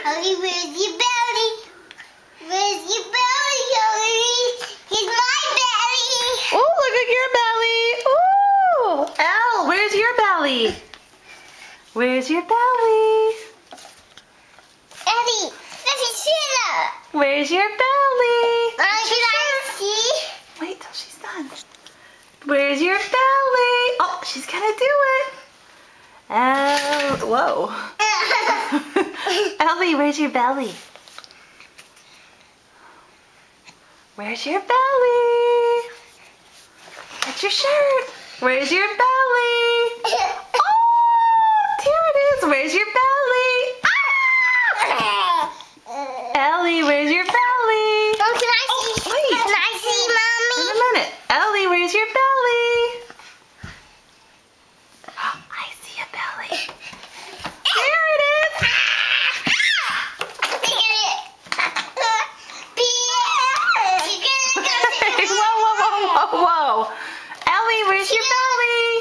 Ellie, where's your belly? Where's your belly, Ellie? Here's my belly. Oh, look at your belly. Ooh. Elle, where's your belly? Where's your belly? Ellie, let me see that. Where's your belly? Can I see? Wait till she's done. Where's your belly? Oh, she's gonna do it. Whoa. Ellie, where's your belly? Where's your belly? That's your shirt. Where's your belly? Oh, here it is. Where's your belly? Ah! Ellie, where's your belly? Oh, can I see? wait. Can I see, Mommy? In a minute. Ellie, where's your belly? Oh, I see a belly. There it is. Whoa, whoa, whoa, whoa, whoa. Ellie, where's your belly?